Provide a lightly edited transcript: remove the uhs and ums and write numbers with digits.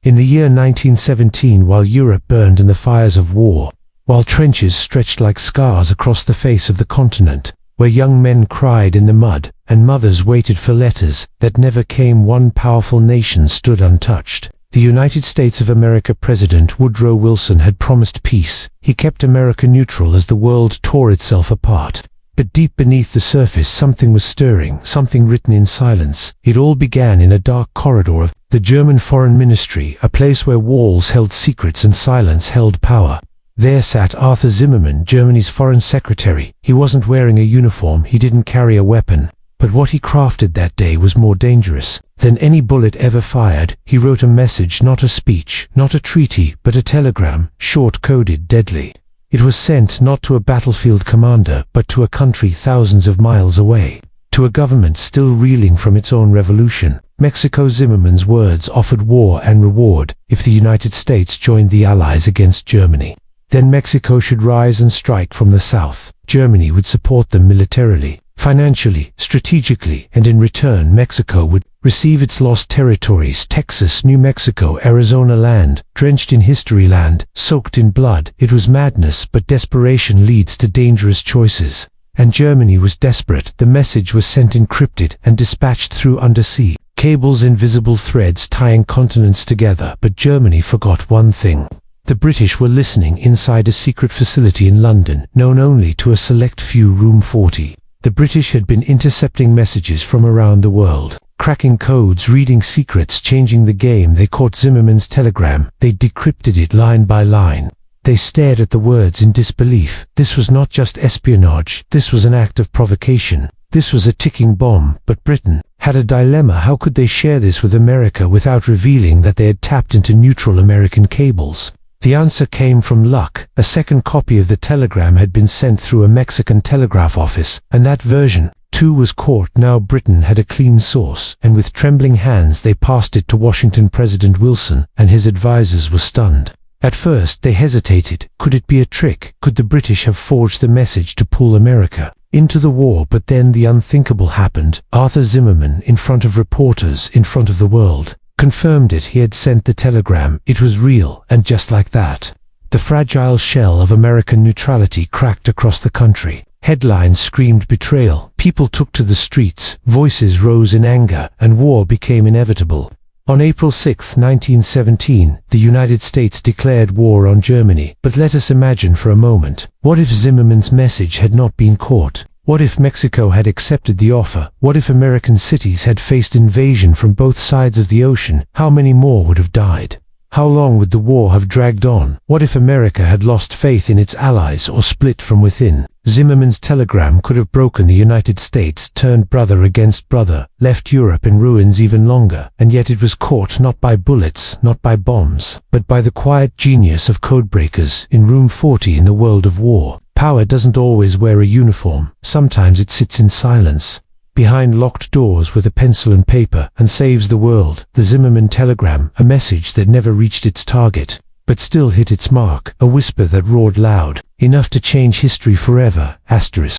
In the year 1917, while Europe burned in the fires of war, while trenches stretched like scars across the face of the continent, where young men cried in the mud and mothers waited for letters that never came, one powerful nation stood untouched. The United States of America President Woodrow Wilson had promised peace. He kept America neutral as the world tore itself apart. But deep beneath the surface something was stirring, something written in silence. It all began in a dark corridor of the German Foreign Ministry, a place where walls held secrets and silence held power. There sat Arthur Zimmermann, Germany's foreign secretary. He wasn't wearing a uniform, he didn't carry a weapon. But what he crafted that day was more dangerous than any bullet ever fired. He wrote a message, not a speech, not a treaty, but a telegram, short-coded, deadly. It was sent not to a battlefield commander, but to a country thousands of miles away, to a government still reeling from its own revolution. Mexico. Zimmermann's words offered war and reward if the United States joined the Allies against Germany. Then Mexico should rise and strike from the south. Germany would support them militarily, financially, strategically, and in return Mexico would receive its lost territories: Texas, New Mexico, Arizona, land drenched in history, land soaked in blood. It was madness, but desperation leads to dangerous choices. And Germany was desperate. The message was sent encrypted and dispatched through undersea cables, invisible threads tying continents together. But Germany forgot one thing. The British were listening inside a secret facility in London, known only to a select few. Room 40. The British had been intercepting messages from around the world, cracking codes, reading secrets, changing the game. They caught Zimmermann's telegram. They decrypted it line by line. They stared at the words in disbelief. This was not just espionage. This was an act of provocation. This was a ticking bomb. But Britain had a dilemma. How could they share this with America without revealing that they had tapped into neutral American cables? The answer came from luck. A second copy of the telegram had been sent through a Mexican telegraph office, and that version, too, was caught. Now Britain had a clean source, and with trembling hands they passed it to Washington. President Wilson and his advisors were stunned. At first they hesitated. Could it be a trick? Could the British have forged the message to pull America into the war? But then the unthinkable happened. Arthur Zimmermann, in front of reporters, in front of the world, confirmed it. He had sent the telegram. It was real, and just like that, the fragile shell of American neutrality cracked across the country. Headlines screamed betrayal. People took to the streets. Voices rose in anger, and war became inevitable. On April 6, 1917, the United States declared war on Germany. But let us imagine for a moment, what if Zimmermann's message had not been caught? What if Mexico had accepted the offer? What if American cities had faced invasion from both sides of the ocean? How many more would have died? How long would the war have dragged on? What if America had lost faith in its allies or split from within? Zimmermann's telegram could have broken the United States, turned brother against brother, left Europe in ruins even longer. And yet it was caught not by bullets, not by bombs, but by the quiet genius of codebreakers in room 40 in the world of war. Power doesn't always wear a uniform. Sometimes it sits in silence, behind locked doors with a pencil and paper, and saves the world. The Zimmermann telegram, a message that never reached its target, but still hit its mark, a whisper that roared loud, enough to change history forever.